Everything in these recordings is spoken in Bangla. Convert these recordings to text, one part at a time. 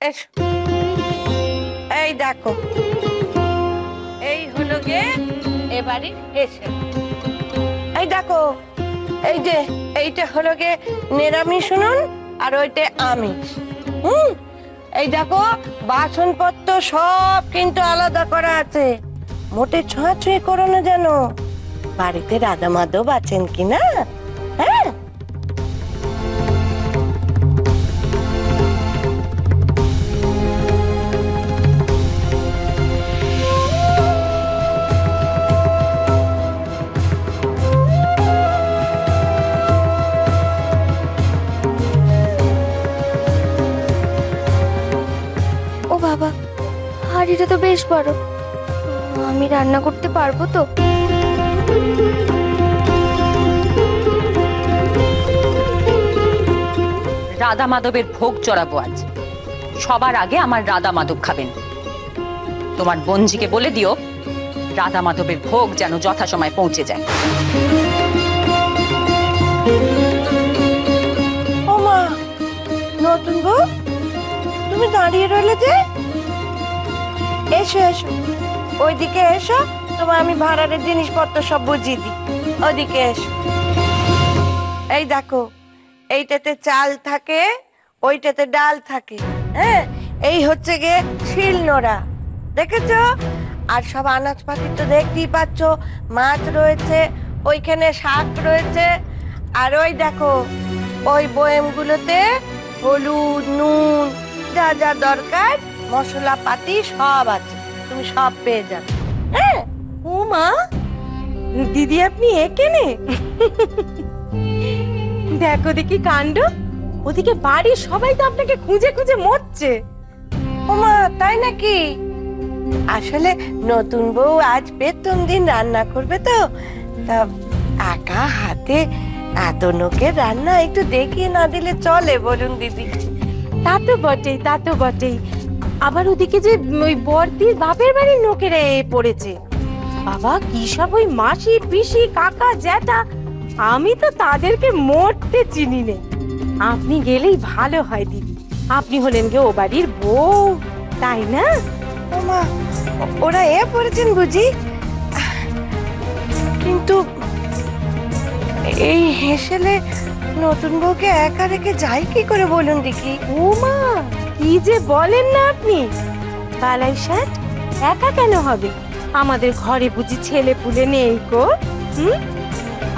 এসো, এই দেখো, এই হলো গে এবারে এসে, এই দেখো, এই যে এইটা হলো গে নিরামিষ শুনুন, আর ওইটা আমিষ। এই দেখো বাসনপত্র সব কিন্তু আলাদা করা আছে, মোটে ছোঁয়াছুঁয়ি করো না যেন। বাড়িতে রাধা মাধব আছেন কিনা? হ্যাঁ, ও বাবা, হাঁড়িটা তো বেশ বড়, আমি রান্না করতে পারবো তো? রাধা মাধবের ভোগ চড়াবো আজ, সবার আগে আমার রাধা মাধব খাবেন। তোমার বঞ্জিকে বলে দিও রাধা মাধবের ভোগ যেন যথাসময়ে পৌঁছে যায়। ও মা, নতুন বউ তুমি দাঁড়িয়ে রইলে যে? এসো এসো, ওইদিকে এসো, তোমার আমি ভাড়ার জিনিসপত্র সব বুঝিয়ে দিই। ওদিকে এসো, এই দেখো, এইটাতে চাল থাকে, ওইটাতে ডাল থাকে। হ্যাঁ, এই হচ্ছে গে শিলনোড়া, দেখেছো? আর সব আনাজপাতি তো দেখতেই পাচ্ছ, মাছ রয়েছে, ওইখানে শাক রয়েছে, আর ওই দেখো ওই বয়েমগুলোতে হলুদ, নুন, যা যা দরকার মশলাপাতি সব আছে, তুমি সব পেয়ে যাবে। হ্যাঁ। ও মা, দিদি আপনি এখানে? দেখো দেখি কাণ্ড, ওদিকে বাড়ির সবাই তো আপনাকে খুঁজে খুঁজে মরছে। ওমা, তাই নাকি? আসলে নতুন বউ আজ প্রথম দিন রান্না করবে তো, তা একা হাতে এত লোকের রান্না একটু দেখিয়ে না দিলে চলে বলুন দিদি? তা তো বটেই, তা তো বটেই। আবার ওদিকে যে ওই বর্দির বাপের বাড়ির লোকেরা পড়েছে, বাবা কি সব ওই মাসি পিসি কাকা জ্যাঠা, আমি তো তাদেরকে মরতে চিনি নে। আপনি গেলেই ভালো হয় দিদি, আপনি হলেন গে ও বাড়ির বউ, তাই না? ওমা, ওরা পড়েছেন বুঝি? কিন্তু এই হেসেলে নতুন বউকে একা রেখে যাই কি করে বলুন দেখি? ও মা, কি যে বলেন না আপনি! কালাই ষাট একা কেন হবে? আমাদের ঘরে বুঝি ছেলে পুলে নেই গো?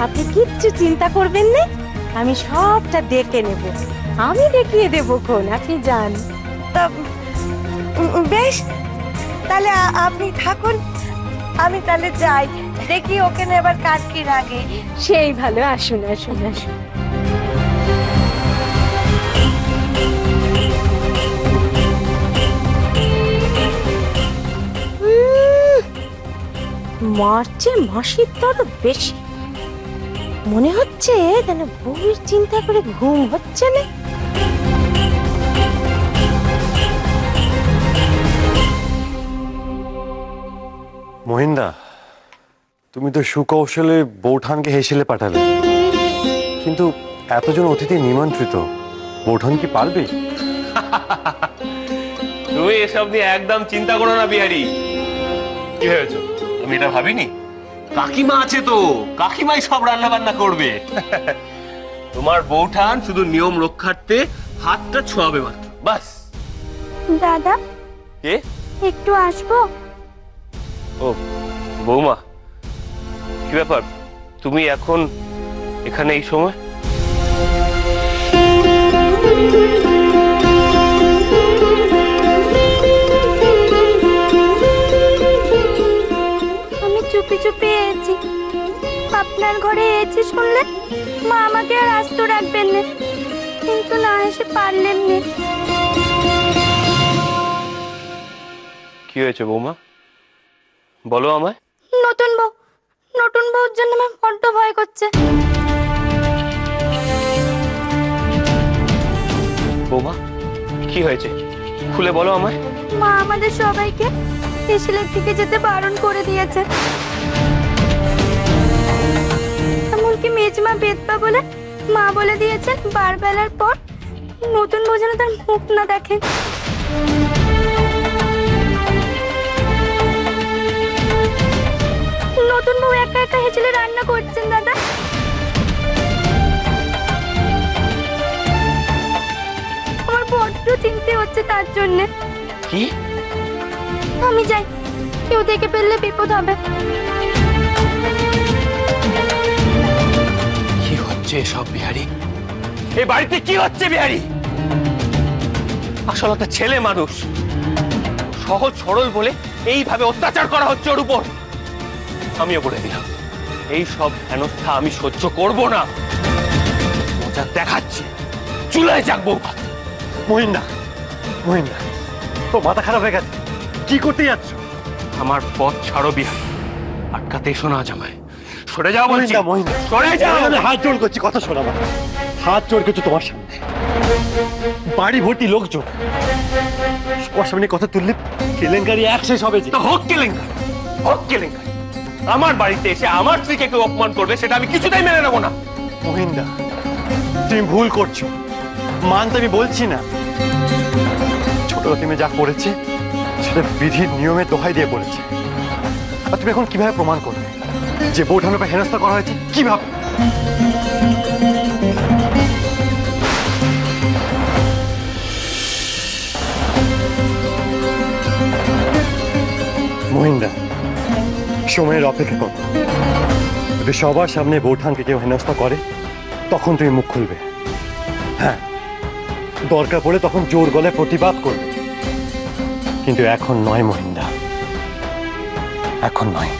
আপনি কিচ্ছু চিন্তা করবেন না, আমি সবটা দেখে নেব, আমি দেখিয়ে দেবো কোন, আপনি যান। তা বেশ, তাহলে আপনি থাকুন, আমি তাহলে যাই, দেখি ওখানে এবার কাজ কি লাগে। সেই ভালো, আসুন আসুন আসুন। মারছে মাসির দরদ বেশি, মনে হচ্ছে যেন বউয়ের চিন্তা করে ঘুম হচ্ছে না। মহিন্দা, তুমি তো সুকৌশলে বৌঠানকে হেসেলে পাঠালে, কিন্তু এতজন অতিথি নিমন্ত্রিত, বৌঠান কি পারবে? তুমি এসব নিয়ে একদম চিন্তা করো না বিহারি। কি ভেবেছো আমি এটা ভাবিনি? কাকিমা আছে তো, কাকিমাই সব রান্না বান্না করবে। তোমার বৌঠান শুধু নিয়ম রক্ষার্থে হাতটা ছোঁয়াবে মাত্র, বাস। দাদা, কে? একটু আসবো? ও বৌমা, কি ব্যাপার তুমি এখন এখানে এই সময়? আমি চুপি চুপি এসেছি, আপনার ঘরে এসেছি শুনলে মা আমাকে আর আস্ত রাখবেন না, কিন্তু না এসে পারলেন না। কি হয়েছে বৌমা, বলো আমায়। নতুন বউর জন্য আমার বড্ড ভয় করছে। বৌমা কি হয়েছে, খুলে বলো আমায়। মা আমাদের সবাইকে হেসেলের দিকে যেতে বারণ করে দিয়েছে, এমনকি মেজমা বেদবা বলে মা বলে দিয়েছেন বারবেলার পর নতুন বউ যেন তার মুখ না দেখেন। নতুন বউ একা একা হেঁচলে রান্না করছেন দাদা। আমার বড্ড চিন্তা হচ্ছে তার জন্যে। কি? আমি যাই, কেউ দেখে ফেললে বিপদ হবে। কি হচ্ছে সব বিহারি? এই বাড়িতে কি হচ্ছে বিহারি? আসলে একটা ছেলে মানুষ, সহজ সরল বলে এইভাবে অত্যাচার করা হচ্ছে ওর উপর। আমিও বলে দিলাম এই সব হেনস্থা আমি সহ্য করব না। মজা দেখাচ্ছি, চুলায় যাক বউ ভাত। মহিন্দা, মহিন্দা, তো মাথা খারাপ হয়ে গেছে, কি করতে যাচ্ছ? আমার পথ ছাড়ো বিহারি, আটকাতে এসো না জামাই। সরে যাও বলছি, মহিন্দা, মহিন্দা, সরে যাও। আমি হাত জোড় করছি, কথা শোনা আমার। হাত জোড় করছি তোমার সামনে, বাড়ি ভর্তি লোকজন, সবার সামনে কথা তুললে কেলেঙ্কারি এক শেষ হবে যে। তো হোক কেলেঙ্কারি, হোক কেলেঙ্কারি। আমার বাড়িতে এসে আমার স্ত্রীকে কেউ অপমান করবে সেটা আমি কিছুতেই মেনে নেবো না। মহিন্দা, তুমি ভুল করছো, মানতে আমি বলছি না। ছোট তুমি যা করেছে সেটা বিধির নিয়মে দোহাই দিয়ে বলেছে। আর তুমি এখন কিভাবে প্রমাণ করবে যে বৌঠানের উপর হেনস্থা করা হয়েছে? কিভাবে? মহিন্দা, সময়ের অপেক্ষা করো। যদি সবার সামনে বৌঠানকে কেউ হেনস্থা করে তখন তুমি মুখ খুলবে। হ্যাঁ, দরকার পড়ে তখন জোর গলায় প্রতিবাদ করবে, কিন্তু এখন নয় মহিন্দা, এখন নয়।